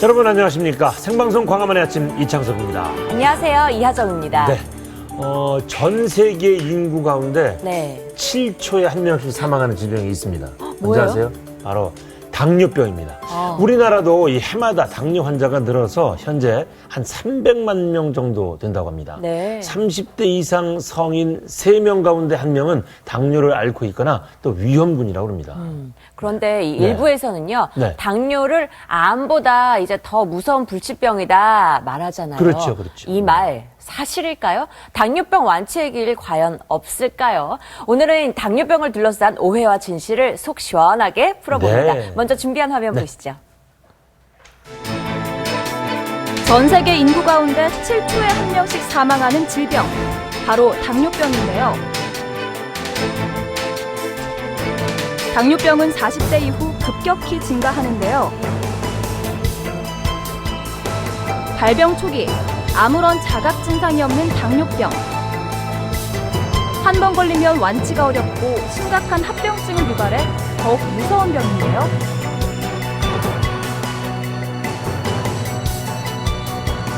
여러분 안녕하십니까. 생방송 광화문의 아침 이창섭입니다. 안녕하세요. 이하정입니다. 네. 전 세계 인구 가운데 네. 7초에 한 명씩 사망하는 질병이 있습니다. 뭔지 뭐예요? 아세요? 바로 당뇨병입니다. 우리나라도 이 해마다 당뇨 환자가 늘어서 현재 한 300만 명 정도 된다고 합니다. 네. 30대 이상 성인 3명 가운데 1명은 당뇨를 앓고 있거나 또 위험군이라고 합니다. 그런데 이 네. 일부에서는요, 네. 당뇨를 암보다 이제 더 무서운 불치병이다 말하잖아요. 그렇죠, 그렇죠. 이 말 사실일까요? 당뇨병 완치의 길 과연 없을까요? 오늘은 당뇨병을 둘러싼 오해와 진실을 속 시원하게 풀어봅니다. 네. 먼저 준비한 화면 보시죠. 전 세계 인구 가운데 7초에 한 명씩 사망하는 질병, 바로 당뇨병인데요. 당뇨병은 40대 이후 급격히 증가하는데요. 발병 초기, 아무런 자각 증상이 없는 당뇨병. 한 번 걸리면 완치가 어렵고 심각한 합병증을 유발해 더욱 무서운 병인데요.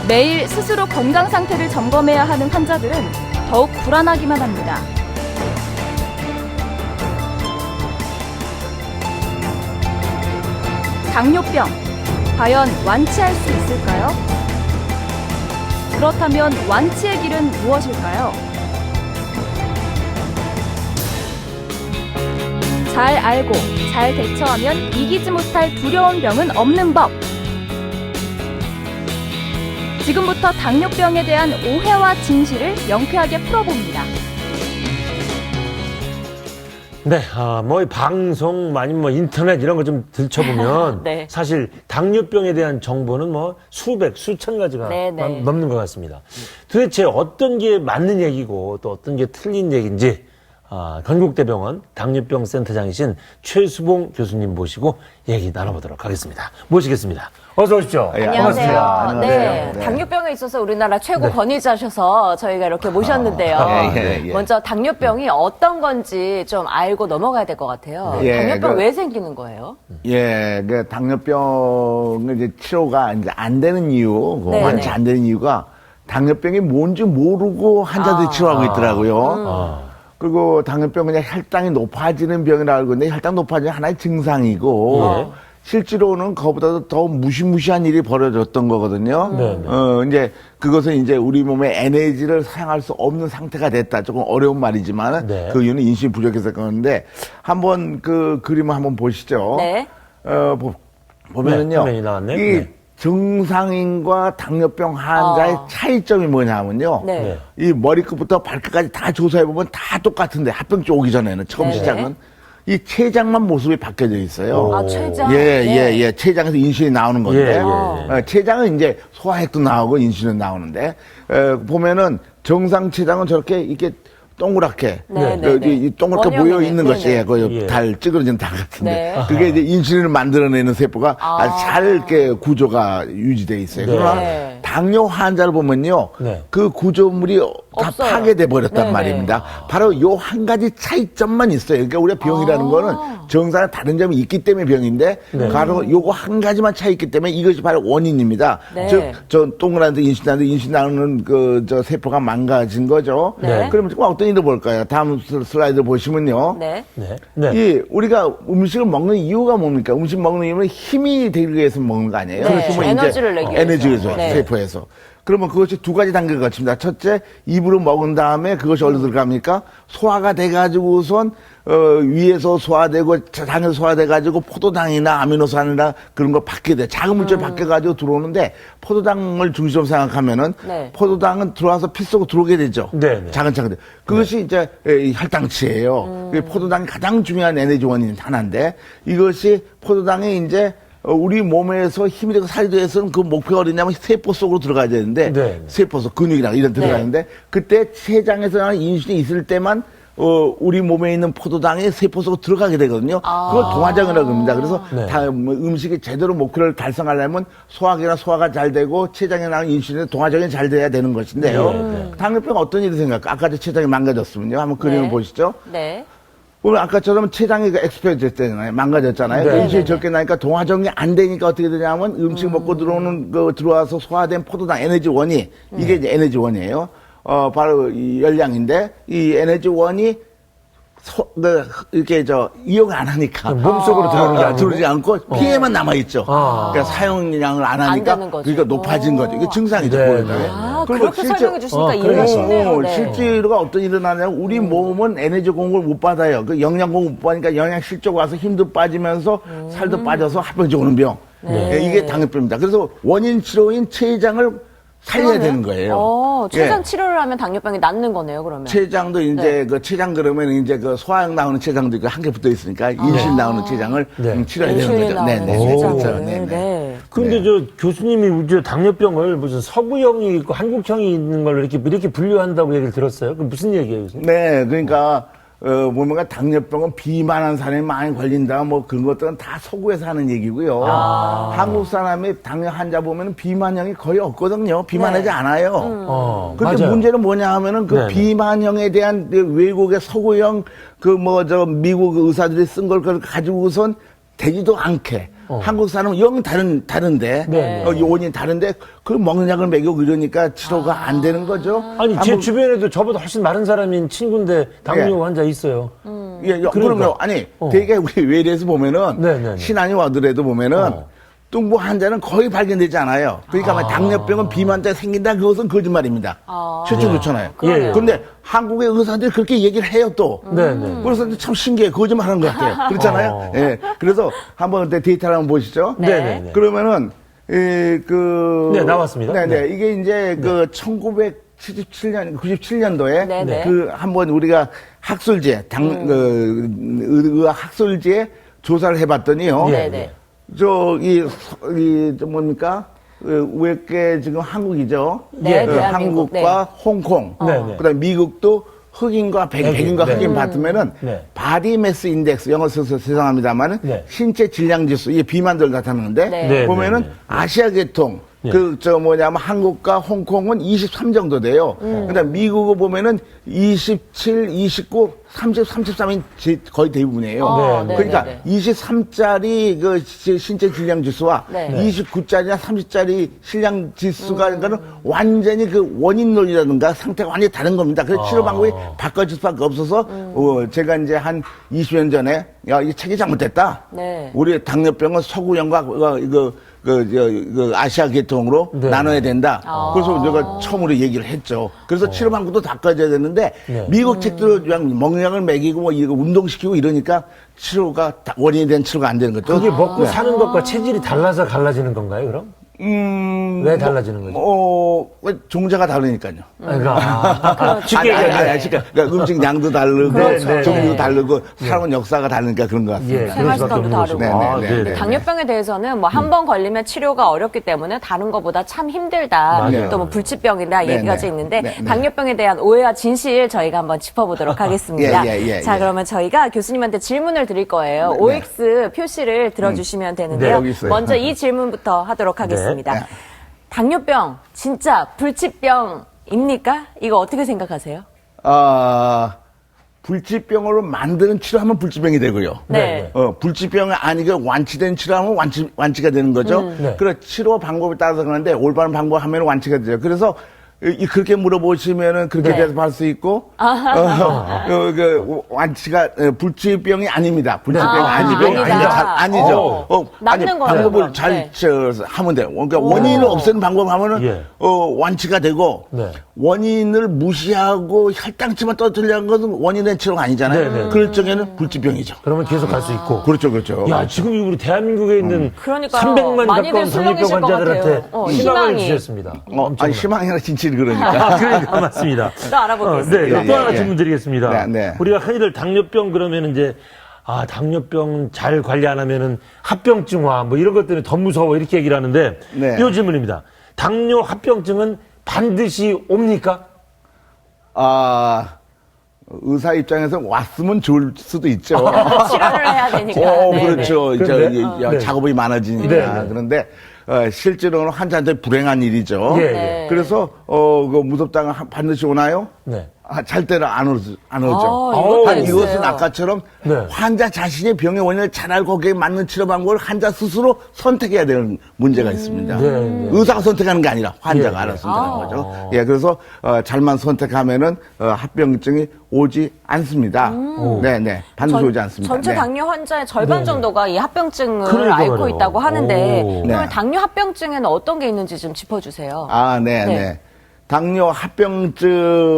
매일 스스로 건강 상태를 점검해야 하는 환자들은 더욱 불안하기만 합니다. 당뇨병, 과연 완치할 수 있을까요? 그렇다면 완치의 길은 무엇일까요? 잘 알고 잘 대처하면 이기지 못할 두려운 병은 없는 법. 지금부터 당뇨병에 대한 오해와 진실을 명쾌하게 풀어봅니다. 네, 이 방송, 아니면 인터넷 이런 거 좀 들춰보면 네. 사실 당뇨병에 대한 정보는 수백, 수천 가지가 네, 네. 넘는 것 같습니다. 도대체 어떤 게 맞는 얘기고 또 어떤 게 틀린 얘기인지 건국대병원 당뇨병 센터장이신 최수봉 교수님 모시고 얘기 나눠보도록 하겠습니다. 모시겠습니다. 어서 오십시오. 안녕하세요. 반갑습니다. 네. 네. 당뇨병에 있어서 우리나라 최고 네. 권위자셔서 저희가 이렇게 모셨는데요. 예. 먼저 당뇨병이 어떤 건지 좀 알고 넘어가야 될 것 같아요. 예, 당뇨병 그- 왜 생기는 거예요? 예, 그 당뇨병 이제 치료가 이제 안 되는 이유, 네네. 완치 안 되는 이유가 당뇨병이 뭔지 모르고 환자들이 치료하고 있더라고요. 그리고 당뇨병은 그냥 혈당이 높아지는 병이라고 알고 있는데 혈당 높아지는 하나의 증상이고 실제로는 그거보다도 더 무시무시한 일이 벌어졌던 거거든요. 네. 이제 그것은 이제 우리 몸에 에너지를 사용할 수 없는 상태가 됐다. 조금 어려운 말이지만 네. 그 이유는 인슐린 부족해서 그런데 한번 그 그림을 한번 보시죠. 네. 보면은요. 네, 화면이 나왔네요. 이 네. 정상인과 당뇨병 환자의 차이점이 뭐냐면요. 네. 이 머리끝부터 발끝까지 다 조사해보면 다 똑같은데 합병증 오기 전에는 처음 네네. 시작은 이 췌장만 모습이 바뀌어져 있어요. 아, 췌장? 예. 췌장에서 인슐린이 나오는 건데, 예. 췌장은 이제 소화액도 나오고 인슐린 나오는데, 보면은 정상 췌장은 저렇게 이렇게 동그랗게, 네. 이 동그랗게 원형이네. 모여 있는 것이, 네네. 그 예. 달, 찌그러진 달 같은데, 네. 그게 이제 인슐린을 만들어내는 세포가 아주 잘 이렇게 구조가 유지돼 있어요. 네. 그러나 네. 당뇨 환자를 보면요, 네. 그 구조물이 다 없어요. 파괴돼 버렸단 네네. 말입니다. 바로 요 한 가지 차이점만 있어요. 그러니까 우리가 병이라는 거는 정상의 다른 점이 있기 때문에 병인데 바로 요거 한 가지만 차이 있기 때문에 이것이 바로 원인입니다. 네. 즉, 저 동그란 데 인슐린 나오는 저 세포가 망가진 거죠. 네. 그러면 어떤 일을 볼까요? 다음 슬라이드 보시면요. 네. 네. 이 우리가 음식을 먹는 이유가 뭡니까? 음식 먹는 이유는 힘이 되기 위해서 먹는 거 아니에요? 네. 힘을 에너지를 내기 위해서. 에너지를 줘요. 네. 세포에서. 그러면 그것이 두 가지 단계가 거칩니다. 첫째, 입으로 먹은 다음에 그것이 어디로 들어갑니까? 소화가 돼가지고선 위에서 소화되고 당에서 소화돼가지고 포도당이나 아미노산이나 그런 거 받게 돼. 작은 물질 바뀌어가지고 들어오는데 포도당을 중심으로 생각하면은 네. 포도당은 들어와서 피 속으로 들어오게 되죠. 네. 차근차근. 그것이 이제 이 혈당치예요. 그 포도당이 가장 중요한 에너지 원인 하나인데 이것이 포도당이 이제 우리 몸에서 힘이 되고 살이 돼서는 그 목표가 어디냐면 세포 속으로 들어가야 되는데 네. 세포 속 근육이랑 이런 들어가는데 그때 췌장에서 나는 인슐린이 있을 때만 우리 몸에 있는 포도당이 세포 속으로 들어가게 되거든요. 그걸 동화장이라고 합니다. 그래서 네. 음식이 제대로 목표를 달성하려면 소화가 잘 되고 췌장에 나오는 인슐린의 동화장이 잘 돼야 되는 것인데요. 당뇨병 어떤 일이 생각할까? 아까 저 췌장이 망가졌으면요. 한번 그림을 네. 보시죠. 네. 오늘 아까처럼 췌장이 엑스파일 됐잖아요. 망가졌잖아요. 네. 음식이 적게 나니까 동화정리 안 되니까 어떻게 되냐면 음식 먹고 들어오는 들어와서 소화된 포도당 에너지1이 이게 이제 에너지1이에요. 바로 이 열량인데 이 에너지1이 이렇게 이용 안 하니까 몸속으로 들어오는 게 아니고 들어오지 않고 피해만 남아 있죠. 아. 그러니까 사용량을 안 안 하니까 되는 거죠. 그러니까 높아진 거죠. 이게 증상이죠. 네, 보여요. 네. 아, 그러니까 그렇게 실제- 설명해 주시니까 그래요. 이해가 쉽네요. 네. 실제로가 어떤 일이 일어나냐면 우리 몸은 에너지 공급을 못 받아요. 그 영양 공급 못 받으니까 영양 실적 와서 힘도 빠지면서 살도 빠져서 합병증 오는 병. 예, 이게 당뇨병입니다. 그래서 원인 치료인 췌장을 살려야 되는 거예요. 췌장 예. 치료를 하면 당뇨병이 낫는 거네요, 그러면. 췌장도 이제 그 췌장 그러면 이제 그 소화약 나오는 췌장도 한 개 붙어 있으니까 인슐린 나오는 췌장을 네. 치료해야 되는 인슐린 거죠. 나오는 그렇죠. 췌장을. 네, 네. 네. 근데 저 교수님이 우리 당뇨병을 무슨 서구형이 있고 한국형이 있는 걸로 이렇게 분류한다고 얘기를 들었어요. 그 무슨 얘기예요, 교수님? 네, 그러니까 뭔가 당뇨병은 비만한 사람이 많이 걸린다, 뭐 그런 것들은 다 서구에서 하는 얘기고요. 한국 사람이 당뇨 환자 보면 비만형이 거의 없거든요. 비만하지 네. 않아요. 근데 맞아요. 문제는 뭐냐 하면은 그 네네. 비만형에 대한 그 외국의 서구형 미국 의사들이 쓴 걸 가지고선 되지도 않게. 한국 사람은 영 다른데, 네. 요원이 다른데, 그 먹는 약을 먹이고 이러니까 치료가 안 되는 거죠. 아니, 제 한번- 주변에도 저보다 훨씬 마른 사람인 친구인데 당뇨 예. 환자 있어요. 예, 그러니까. 그럼요. 아니, 되게 우리 외래에서 보면은, 네네네. 신안이 와더라도 보면은, 뚱보 환자는 거의 발견되지 않아요. 그러니까 당뇨병은 비만 때 생긴다, 그것은 거짓말입니다. 실제 그렇잖아요. 그러네요. 그런데 한국의 의사들이 그렇게 얘기를 해요, 또. 네네. 그래서 참 신기해. 거짓말 하는 것 같아요. 그렇잖아요. 예. 그래서 한번 데이터를 한번 보시죠. 네네네. 그러면은, 네, 나왔습니다. 네네. 네. 이게 이제 97년도에 네네. 한번 우리가 학술지에 의학 학술지에 조사를 해봤더니요. 네네. 뭡니까? 외계 지금 한국이죠. 네, 대한민국. 한국과 홍콩. 네네. 그다음에 미국도 흑인과 백인과 네. 흑인 받으면은 네. 바디 매스 인덱스 영어 써서 죄송합니다만은 네. 신체 질량 지수 이게 비만들 나타나는데 네. 네, 보면은 네, 네. 아시아 계통 네. 한국과 홍콩은 23 정도 돼요. 그다음 미국을 보면은 27, 29, 30, 33이 거의 대부분이에요. 네, 그러니까 네. 23짜리 그 신체 질량 지수와 네. 29짜리나 30짜리 질량 지수가 그러니까는 완전히 그 원인 논리라든가 상태가 완전히 다른 겁니다. 그래서 치료 방법이 바꿔질 수밖에 없어서 제가 이제 한 20년 전에 야, 이 책이 잘못됐다. 네. 우리 당뇨병은 서구형과 아시아 계통으로 네. 나눠야 된다. 그래서 내가 처음으로 얘기를 했죠. 그래서 치료 방법도 바꿔줘야 되는데 네. 미국 책들은 그냥 먹약을 먹이고 뭐 이거 운동시키고 이러니까 치료가 원인이 된 치료가 안 되는 거죠. 그게 먹고 사는 것과 체질이 달라서 갈라지는 건가요, 그럼? 왜 달라지는 거죠? 종자가 다르니까요. 그러니까 쉽게 아니, 얘기하면 그러니까 음식 양도 다르고 네, 네, 종류도 네. 다르고 살아온 역사가 다르니까 그런 것 같습니다. 예, 그럴 수밖에 없는 생활 습관도 것이고. 다르고. 아, 네, 네, 네. 당뇨병에 대해서는 뭐 한 번 걸리면 치료가 어렵기 때문에 다른 것보다 참 힘들다. 맞아요. 또 뭐 불치병이다 네, 얘기가 네. 있는데 네, 네. 당뇨병에 대한 오해와 진실 저희가 한번 짚어보도록 하겠습니다. 예, 자, 예. 그러면 저희가 교수님한테 질문을 드릴 거예요. 네, OX 표시를 들어주시면 네, 되는데요. 여기 있어요. 먼저 이 질문부터 하도록 하겠습니다. 네. 당뇨병 진짜 불치병입니까? 이거 어떻게 생각하세요? 불치병으로 만드는 치료하면 불치병이 되고요. 네. 불치병이 아니고 완치된 치료하면 완치가 되는 거죠. 네. 그래 치료 방법에 따라서 그러는데 올바른 방법 하면 완치가 되죠. 그래서 그렇게 물어보시면은 그렇게 네. 대답할 수 있고, 완치가, 불치병이 아닙니다. 불치병이 아니다. 아니죠. 낫는 거예요, 방법을 그럼. 잘 네. 하면 돼요. 그러니까 원인을 없애는 방법 하면은, 예. 완치가 되고, 네. 원인을 무시하고 혈당치만 떨어뜨리려는 것은 원인의 치료가 아니잖아요. 네, 네. 그럴 적에는 불치병이죠. 그러면 계속 갈 수 있고. 그렇죠, 그렇죠. 야, 지금 우리 대한민국에 있는 그러니까요. 300만 많이들 가까운 당뇨병 술렁이실 것 환자들한테 같아요. 희망을 희망이. 주셨습니다. 아니, 희망이 아니라 진실이 그러니까. 그러니까 맞습니다. 또 알아보겠습니다. 네, 또 하나 예. 질문 드리겠습니다. 네, 네. 우리가 흔히들 당뇨병 그러면 이제 당뇨병 잘 관리 안 하면은 합병증화 뭐 이런 것 때문에 더 무서워 이렇게 얘기를 하는데 네. 이 질문입니다. 당뇨 합병증은 반드시 옵니까? 의사 입장에서 왔으면 좋을 수도 있죠. 치료를 해야 되니까. 네. 그렇죠. 네. 이제 그런데? 네. 작업이 많아지니까. 네, 네. 그런데 실제로는 환자한테 불행한 일이죠. 예, 네. 그래서 무섭다가 반드시 오나요? 네. 잘 때는 안 오죠. 이것도 이것은 있어요. 아까처럼 네. 환자 자신의 병의 원인을 잘 알고 거기에 맞는 치료 방법을 환자 스스로 선택해야 되는 문제가 있습니다. 네. 의사가 선택하는 게 아니라 환자가 예, 예. 알아서 선택하는 거죠. 예, 그래서 잘만 선택하면은 합병증이 오지 않습니다. 네, 반드시 오지 않습니다. 전체 네. 당뇨 환자의 절반 네, 네. 정도가 이 합병증을 그러니까 앓고 말이에요. 있다고 하는데 오. 그러면 네. 당뇨 합병증에는 어떤 게 있는지 좀 짚어주세요. 네. 네. 당뇨 합병증이,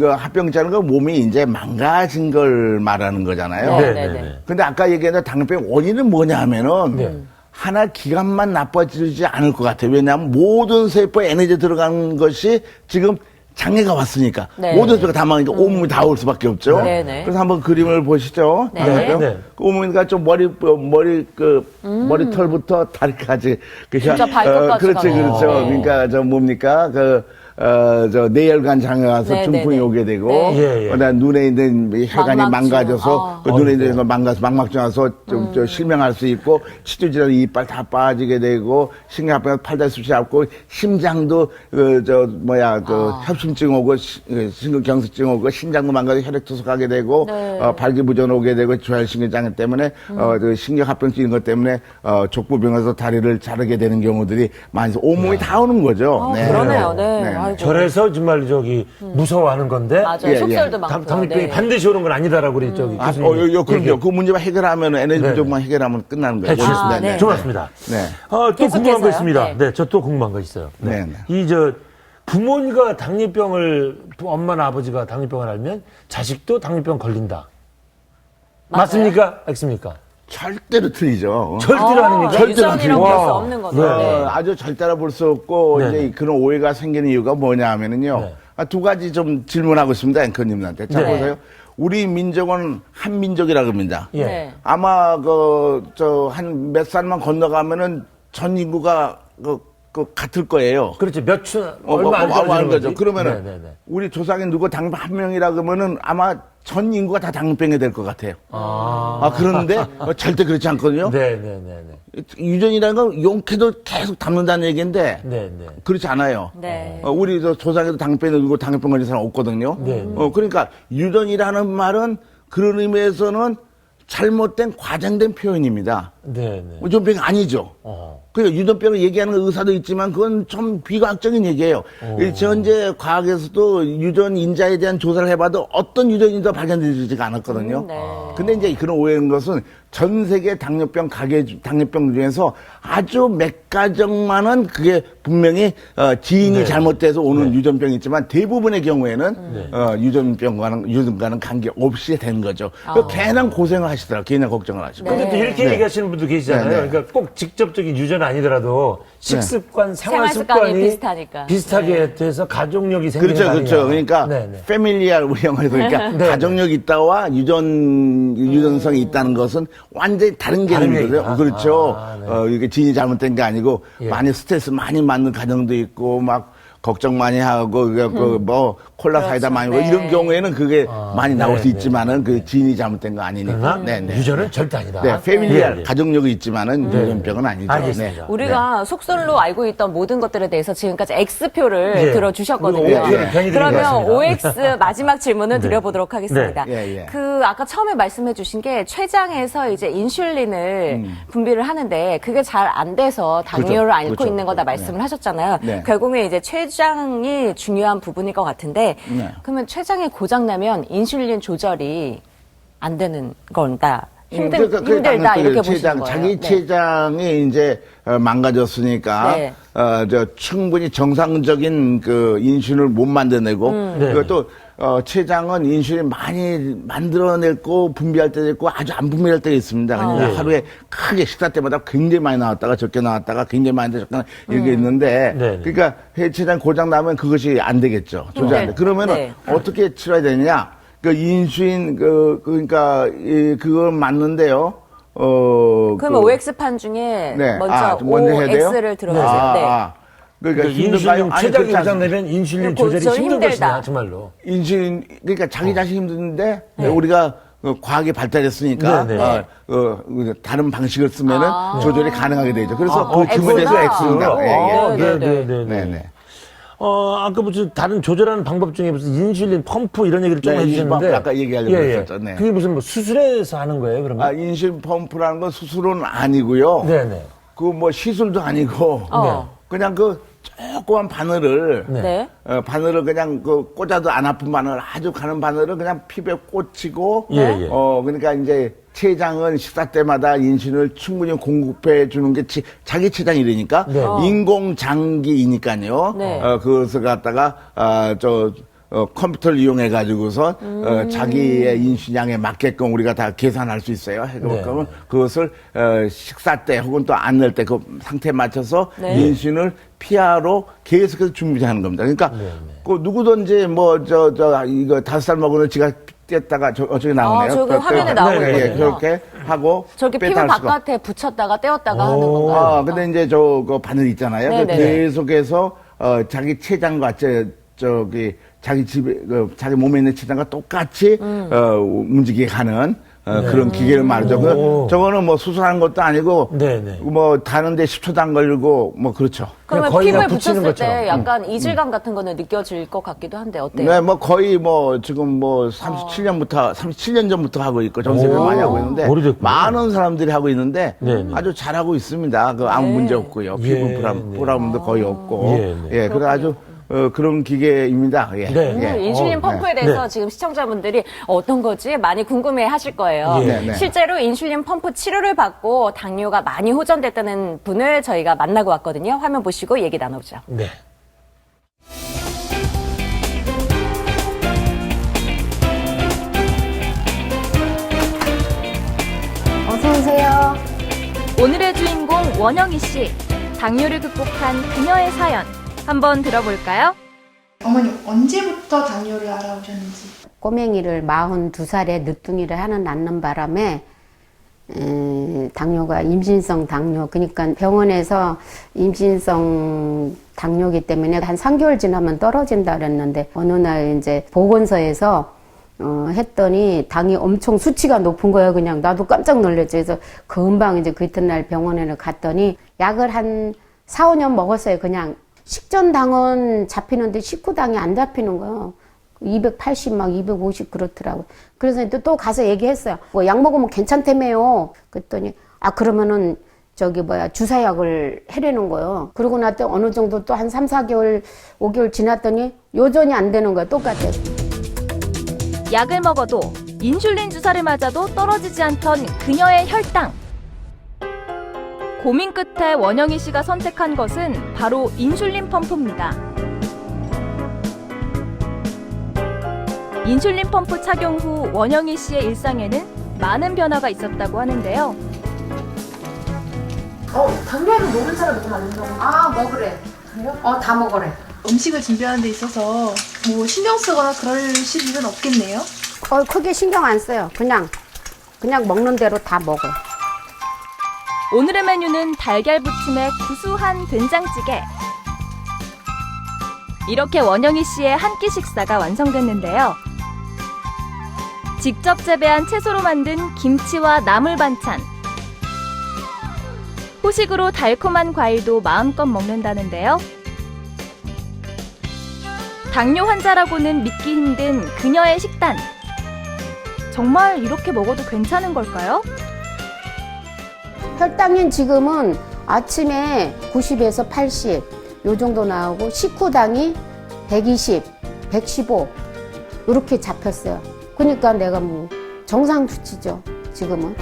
합병증은 그 몸이 이제 망가진 걸 말하는 거잖아요. 네. 근데 아까 얘기한 당뇨병 원인은 뭐냐 하면은, 네. 하나 기관만 나빠지지 않을 것 같아요. 왜냐하면 모든 세포에 에너지 들어가는 것이 지금 장애가 왔으니까. 네. 모든 세포가 다 망하니까 온몸이 다 올 수밖에 없죠. 네. 그래서 한번 그림을 보시죠. 네. 당뇨병. 네. 그 온몸이가 좀 머리털부터 다리까지. 진짜 발끝까지 그렇죠. 가네요. 네. 그러니까 뭡니까? 뇌혈관 장애 와서 네, 중풍이 네, 네. 오게 되고, 네. 예, 예. 그다음에 눈에 있는 혈관이 망막증. 망가져서, 그 눈에 있는 망가서 망막증 와서 실명할 수 있고, 치주질환 이빨 다 빠지게 되고, 신경합병 팔다수치 잡고, 심장도, 협심증 오고, 심근경색증 오고, 신장도 망가져 혈액 투석하게 되고, 네. 발기부전 오게 되고, 저혈신경장애 때문에, 신경합병증 이런 것 때문에, 족부병에서 다리를 자르게 되는 경우들이 많이 있어. 온몸이 다 오는 거죠. 그러네요. 네. 아이고. 저래서 정말 무서워하는 건데. 맞아요. 예, 속설도 많고. 당뇨병이 네. 반드시 오는 건 아니다라고 우리 교수님. 그럼요. 그 문제만 해결하면, 에너지 네. 부족만 해결하면 끝나는 거예요. 해주셨습니다. 네. 좋았습니다. 네. 또 궁금한 거 계속해서요. 있습니다. 네. 네, 저 또 궁금한 거 있어요. 네. 부모가 엄마나 아버지가 당뇨병을 앓면 자식도 당뇨병 걸린다. 맞아요? 맞습니까? 알겠습니까? 절대로 틀리죠. 절대로 아닙니까? 유전이라고 볼 수 와. 없는 거죠. 네. 네. 아주 절대로 볼 수 없고, 네. 이제 그런 오해가 생기는 이유가 뭐냐 하면은요. 네. 두 가지 좀 질문하고 있습니다, 앵커님한테. 자, 네. 보세요. 우리 민족은 한민족이라고 합니다. 예. 네. 아마, 한 몇 살만 건너가면은 전 인구가, 같을 거예요. 그렇죠. 얼마 안 하는 떨어지는 거죠. 거지. 그러면은 네. 우리 조상이 누구 당뇨 한 명이라 그러면은 아마 전 인구가 다 당뇨병이 될 것 같아요. 그런데 절대 그렇지 않거든요. 네. 유전이라는 건 용케도 계속 담는다는 얘기인데 네. 그렇지 않아요. 네. 우리 조상에도 당뇨병 걸리고 당뇨병 걸린 사람 없거든요. 네. 그러니까 유전이라는 말은 그런 의미에서는 잘못된 과장된 표현입니다. 네. 유전병이 아니죠. 그러니까 유전병을 얘기하는 의사도 있지만 그건 좀 비과학적인 얘기예요. 현재 과학에서도 유전 인자에 대한 조사를 해봐도 어떤 유전인도 발견되지가 않았거든요. 네. 근데 이제 그런 오해인 것은 전 세계 당뇨병 중에서 아주 몇 가정만은 그게 분명히 지인이 네. 잘못돼서 오는 유전병이 있지만 대부분의 경우에는 유전과는 관계 없이 된 거죠. 괜한 고생을 하시더라고요. 괜한 걱정을 하시고. 근데 또 이렇게 얘기하시는 분도 계시잖아요. 네. 그러니까 꼭 직접적인 유전 아니더라도 식습관, 생활 생활 습관이 습관이 비슷하니까. 비슷하게 돼서 가족력이 생기는 그렇죠, 거 그렇죠. 아니냐. 그러니까 네. 패밀리알 우리 영어에서 그러니까 네. 가족력이 있다와 유전성이 있다는 것은 완전히 다른 다른 개념이거든요. 얘기다. 그렇죠. 네. 이게 지인이 잘못된 게 아니고 예. 많이 스트레스 많이 받는 가정도 있고 막 걱정 많이 하고 콜라 사이다 많이 먹고 네. 이런 경우에는 그게 많이 나올 수 네, 있지만은 그 지인이 잘못된 거 아니니까. 그러나 유전은 절대 아니다. 네, 패밀리알 예. 가족력이 있지만은 유전병은 아니죠. 알겠습니다. 우리가 속설로 알고 있던 모든 것들에 대해서 지금까지 X표를 예. 들어주셨거든요. 우리가 O표를 괜히 그러면 드리겠습니다. OX 마지막 질문을 드려보도록 하겠습니다. 네. 예. 그 아까 처음에 말씀해 주신 게 췌장에서 이제 인슐린을 분비를 하는데 그게 잘 안 돼서 당뇨를 앓고 그렇죠. 있는 거다 말씀을 하셨잖아요. 네. 결국에 이제 췌장이 중요한 부분일 것 같은데 네. 그러면 췌장이 고장나면 인슐린 조절이 안 되는 건다. 힘들다 이렇게 보시는 거예요. 자기 네. 체장이 이제 망가졌으니까 네. 충분히 정상적인 그 인슐린을 못 만들어내고 네. 그것도 췌장은 인슐린 많이 만들어내고 분비할 때도 있고 아주 안 분비할 때가 있습니다. 그러니까 네. 하루에 크게 식사 때마다 굉장히 많이 나왔다가 적게 나왔다가 굉장히 많이 적게 이렇게 있는데 네. 그러니까 췌장 고장 나면 그것이 안 되겠죠. 조절 안 돼. 그러면은 네. 어떻게 치료해야 되느냐? 그 인슐린 그러니까 그걸 맞는데요. 그러면 OX판 중에 네. 먼저 먼저 해야 돼요? OX를 들어주세요. 네. 그러니까 인슐린 아니, 췌장이 그렇지 않습니다. 고장내면 인슐린 그거 조절이 힘든 힘들다. 것이냐 정말로. 인슐린 그러니까 자기 자신 힘든데 우리가 과학이 발달했으니까 네, 네. 다른 방식을 쓰면은 조절이 가능하게 되죠. 그래서 그 그 기본에서 X구나. X입니다. 예, 예. 네, 네, 네. 네. 아까 무슨 다른 조절하는 방법 중에 무슨 인슐린 펌프 이런 얘기를 좀 네, 해주셨는데. 인슐린 펌프 아까 얘기하려고 했었죠. 네. 그게 무슨 뭐 수술해서 하는 거예요, 그러면? 인슐린 펌프라는 건 수술은 아니고요. 네네. 그 뭐 시술도 아니고 그냥 그 조그만 바늘을 네. 바늘을 그냥 그 꽂아도 안 아픈 바늘 아주 가는 바늘을 그냥 피부에 꽂히고 예. 그러니까 이제 췌장은 식사 때마다 인슐린을 충분히 공급해 주는 게 자기 췌장이니까 네. 인공장기이니까요. 네. 그것을 갖다가 컴퓨터를 이용해 가지고서 자기의 인슐린량에 맞게끔 우리가 다 계산할 수 있어요. 그러면 그것을 식사 때 혹은 또 안 낼 때 그 상태에 맞춰서 네. 인슐린을 피하로 계속해서 준비하는 겁니다. 그러니까 그 누구든지 뭐 이거 5살 먹은 지가 뗐다가 저쪽에 나오네요. 저기 화면에 나오고 네, 있거든요. 그렇게 하고 저렇게 피부 뺐다 할 수가 바깥에 붙였다가 떼었다가 하는 건가요? 근데 이제 그 바늘 있잖아요. 네네. 그 계속해서 자기 췌장과 저기 자기 집에 자기 몸에 있는 췌장과 똑같이 움직이게 하는 그런 기계를 말이죠. 저거는 뭐 수술하는 것도 아니고 네네. 뭐 다는데 10초도 안 걸리고 뭐 그렇죠. 그러면 거의 피부에 그냥 붙이는 붙였을 것처럼. 때 약간 이질감 같은 거는 느껴질 것 같기도 한데 어때요? 네, 뭐 거의 뭐 지금 뭐 37년 전부터 하고 있고 전 세계를 많이 하고 있는데 오래됐구나. 많은 사람들이 하고 있는데 네네. 아주 잘하고 있습니다. 그 아무 문제 없고요. 피부 예, 불암도 거의 없고 예, 네. 예, 그래 아주 그런 기계입니다. 예. 네. 예. 인슐린 펌프에 네. 대해서 네. 지금 시청자분들이 어떤 거지 많이 궁금해 하실 거예요. 예. 네, 네. 실제로 인슐린 펌프 치료를 받고 당뇨가 많이 호전됐다는 분을 저희가 만나고 왔거든요. 화면 보시고 얘기 나눠보죠. 네. 어서 오세요. 오늘의 주인공 원영희 씨. 당뇨를 극복한 그녀의 사연 한번 들어볼까요? 어머니 언제부터 당뇨를 알아오셨는지. 꼬맹이를 42살에 늦둥이를 하나 낳는 바람에 당뇨가 임신성 당뇨, 그러니까 병원에서 임신성 당뇨기 때문에 한 3개월 지나면 떨어진다 그랬는데 어느 날 이제 보건소에서 했더니 당이 엄청 수치가 높은 거예요. 그냥 나도 깜짝 놀랐죠. 그래서 금방 이제 그 이튿날 병원에 갔더니 약을 한 4, 5년 먹었어요. 그냥 식전당은 잡히는데 식후당이 안 잡히는 거예요. 280 막 250 그렇더라고요. 그래서 또 가서 얘기했어요. 뭐 약 먹으면 괜찮다며요. 그랬더니 그러면은 주사약을 해라는 거예요. 그러고 나서 어느 정도 또 한 3, 4개월, 5개월 지났더니 여전히 안 되는 거예요. 똑같아요. 약을 먹어도 인슐린 주사를 맞아도 떨어지지 않던 그녀의 혈당. 고민 끝에 원영희 씨가 선택한 것은 바로 인슐린 펌프입니다. 인슐린 pom프 착용 후 원영희 씨의 일상에는 많은 변화가 있었다고 하는데요. 당뇨를 모르는 사람이 많은가? 먹으래. 그래요? 다 먹으래. 음식을 준비하는 데 있어서 뭐 신경 쓰거나 그러실 일은 없겠네요. 크게 신경 안 써요. 그냥 먹는 대로 다 먹어요. 오늘의 메뉴는 달걀 부침에 구수한 된장찌개. 이렇게 원영희 씨의 한 끼 식사가 완성됐는데요. 직접 재배한 채소로 만든 김치와 나물 반찬. 후식으로 달콤한 과일도 마음껏 먹는다는데요. 당뇨 환자라고는 믿기 힘든 그녀의 식단. 정말 이렇게 먹어도 괜찮은 걸까요? 혈당은 지금은 아침에 90에서 80, 요 정도 나오고 식후당이 120, 115 이렇게 잡혔어요. 그러니까 내가 뭐 정상 수치죠, 지금은.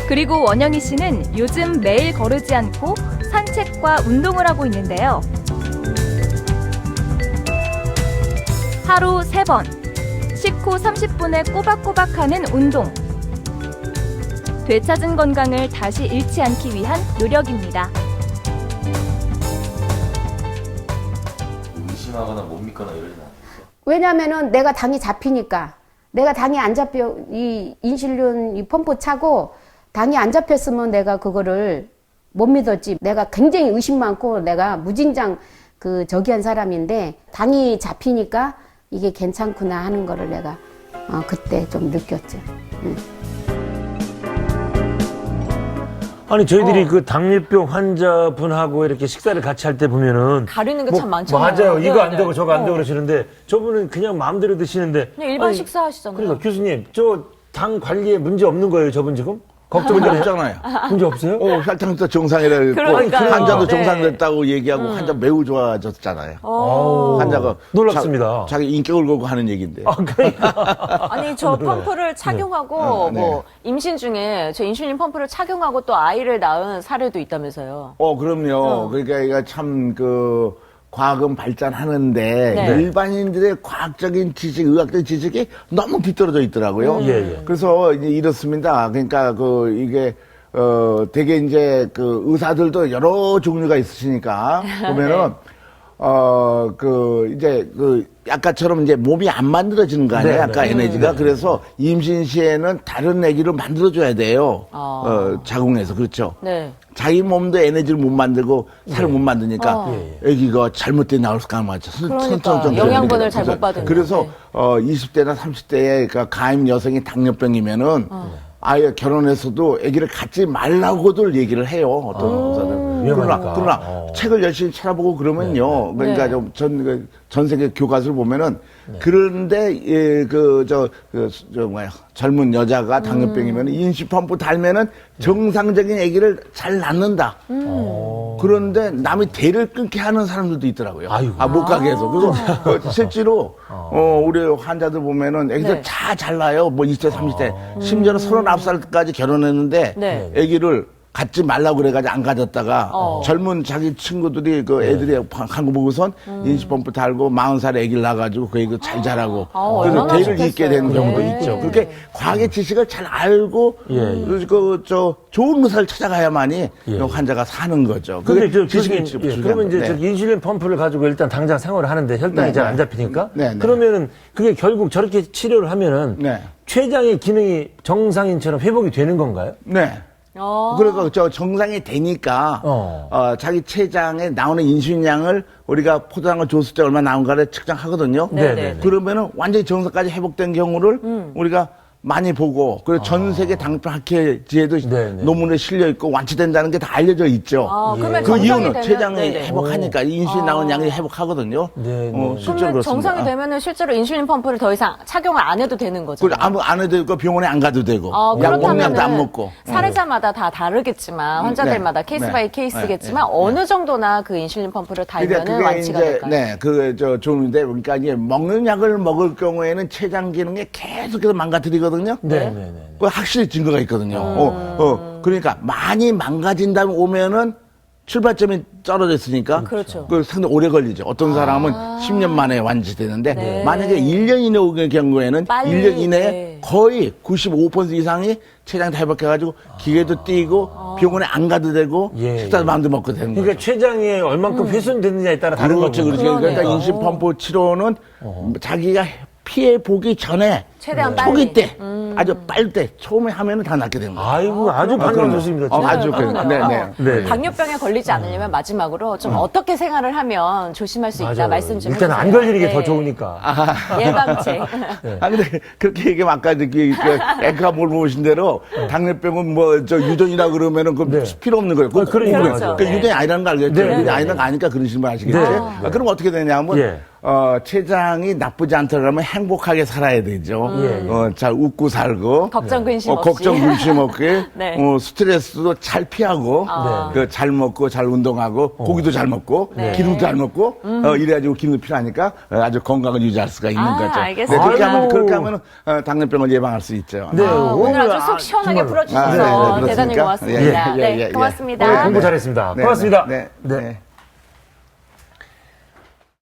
그리고 원영희 씨는 요즘 매일 거르지 않고 산책과 운동을 하고 있는데요. 하루 3번, 식후 30분에 꼬박꼬박 하는 운동. 되찾은 건강을 다시 잃지 않기 위한 노력입니다. 의심하거나 못 믿거나 이러진 않겠어? 왜냐면은 내가 당이 잡히니까. 내가 당이 안 잡혀, 이 인슐린 이 펌프 차고 당이 안 잡혔으면 내가 그거를 못 믿었지. 내가 굉장히 의심 많고 내가 무진장 한 사람인데 당이 잡히니까 이게 괜찮구나 하는 거를 내가 그때 좀 느꼈죠. 아니 저희들이 그 당뇨병 환자분하고 이렇게 식사를 같이 할 때 보면은 가리는 게 참 많잖아요. 맞아요. 이거 안 네, 되고 네. 저거 안 되고 그러시는데 저분은 그냥 마음대로 드시는데 그냥 일반 아니, 식사하시잖아요. 그러니까 교수님 저 당 관리에 문제 없는 거예요, 저분 지금? 걱정 문제 문제 없잖아요. 문제 없어요? 혈당도 정상이라 그랬고 그러니까요. 환자도 네. 정상됐다고 얘기하고 환자 매우 좋아졌잖아요. 아우, 환자가 놀랍습니다. 자기 인격을 걸고 하는 얘기인데. 아니 저 펌프를 착용하고 네. 뭐 임신 중에 저 인슐린 펌프를 착용하고 또 아이를 낳은 사례도 있다면서요. 그럼요. 그러니까 이거 참 과학은 발전하는데 네. 일반인들의 과학적인 지식, 의학적인 지식이 너무 뒤떨어져 있더라고요. 예. 그래서 이제 이렇습니다. 그러니까 이게 되게 이제 의사들도 여러 종류가 있으시니까 보면은 이제 아까처럼 이제 몸이 안 만들어지는 거 아니에요? 네, 아까 네. 에너지가. 그래서 임신 시에는 다른 아기를 만들어줘야 돼요. 자궁에서. 그렇죠. 네. 자기 몸도 에너지를 못 만들고 살을 못 만드니까 아기가 잘못된 나올 수가 많죠. 그러니까 영양분을 잘 못 받으니까. 그래서 20대나 30대에 가임 여성이 당뇨병이면은 아예 결혼해서도 아기를 갖지 말라고들 얘기를 해요. 어떤 의사들은. 위험하니까. 그러나 책을 열심히 찾아보고 그러면요. 그러니까 네. 전 세계 교과서를 보면은 그런데 젊은 여자가 당뇨병이면 인슐린 펌프 달면은 정상적인 아기를 잘 낳는다. 그런데 남이 대를 끊게 하는 사람들도 있더라고요. 아이고. 못 가게 해서. 그래서 실제로 우리 환자들 보면은 아기들 네. 잘 낳아요. 뭐 20대, 30대. 심지어는 39살까지 결혼했는데 네. 아기를 갖지 말라고 그래가지고 안 가졌다가 젊은 자기 친구들이 애들이 한 거 보고선 인슐펌프 달고 40살에 아기를 낳아가지고 그 애기 잘 자라고 그래서 얼마나 대를 좋겠어요. 잇게 되는 경우도 네. 있죠. 그렇게 과학의 지식을 잘 알고 좋은 의사를 찾아가야만이 환자가 사는 거죠. 근데 그게 저 지식이 교수님, 그러면 이제 저 인슐린 펌프를 가지고 일단 당장 생활을 하는데 혈당이 네, 잘 안 네. 잡히니까 네, 네. 그러면은 그게 결국 저렇게 치료를 하면은 네. 췌장의 기능이 정상인처럼 회복이 되는 건가요? 네. 그러니까 정상이 되니까 자기 췌장에 나오는 인슐린량을 우리가 포도당을 줬을 때 얼마 나온가를 측정하거든요. 네. 그러면은 완전히 정상까지 회복된 경우를 우리가 많이 보고 그리고 전 세계 당뇨병 학회지에도 네네. 논문에 실려 있고 완치된다는 게 다 알려져 있죠. 그러면 그 정상이 이유는 되면- 췌장이 네네. 회복하니까 인슐린 나오는 양이 회복하거든요. 네네. 실제로 그러면 그렇습니다. 정상이 되면은 실제로 인슐린 펌프를 더 이상 착용을 안 해도 되는 거죠. 그리고 아무 안 해도 되고 병원에 안 가도 되고 약 먹는 약도 안 먹고. 사례자마다 다 다르겠지만 환자들마다 네. 케이스 네. 바이 케이스겠지만 네. 어느 정도나 그 인슐린 펌프를 달면은 완치가 될까요? 좋은데, 그러니까 이제 먹는 약을 먹을 경우에는 췌장 기능이 계속해서 망가뜨리거든요. 네. 그 확실히 증거가 있거든요. 그러니까 많이 망가진 다음에 오면은 출발점이 떨어져 있으니까. 그렇죠. 그 상당히 오래 걸리죠. 어떤 사람은 10년 만에 완치되는데 네. 만약에 1년 이내 오는 경우에는 빨리, 1년 이내에 네. 거의 95% 이상이 췌장 다 회복해가지고 기계도 띄고 병원에 안 가도 되고 예, 식사도 예. 마음대로 먹고 되는 거죠. 그러니까 췌장이 얼만큼 훼손됐느냐에 따라 다른 그렇죠, 거죠. 그렇죠. 그러니까 그러네요. 인슐린 펌프 치료는 자기가 피해 보기 전에 최대한 초기 빨리. 때 아주 빨리 때 처음에 하면은 다 낫게 되는 거예요. 아이고 아주 반가운 소식입니다. 진짜. 아주 그러네요. 네. 당뇨병에 걸리지 않으려면 마지막으로 좀 어떻게 생활을 하면 조심할 수 있다 맞아요. 말씀 좀 일단 해주세요. 안 걸리는 게 더 네. 좋으니까. 예방책. 근데 그렇게 얘기하면 아까 앵커가 물어보신 대로 당뇨병은 유전이라 그러면은 필요 없는 거예요. 그러니까요. 그렇죠. 그 유전이 아니라는 거 알겠죠? 네. 유전이 아니라는 거 아니까 그러시는 분 아시겠죠? 네. 그럼 어떻게 되냐면 예. 췌장이 나쁘지 않더라면 행복하게 살아야 되죠. 예. 잘 웃고 살고. 걱정 근심 없이. 걱정 근심 없게. 네. 스트레스도 잘 피하고. 잘 먹고 잘 운동하고 고기도 잘 먹고 기름도 잘 먹고 이래가지고 기름도 필요하니까 아주 건강을 유지할 수가 있는 거죠. 알겠습니다. 그렇게 하면 당뇨병을 예방할 수 있죠. 네. 오늘 아주 속 시원하게 정말- 풀어주셔서 네, 대단히 그렇습니까? 고맙습니다. 예, 예, 예, 예. 고맙습니다. 오늘 공부 잘했습니다. 네, 고맙습니다. 네, 네.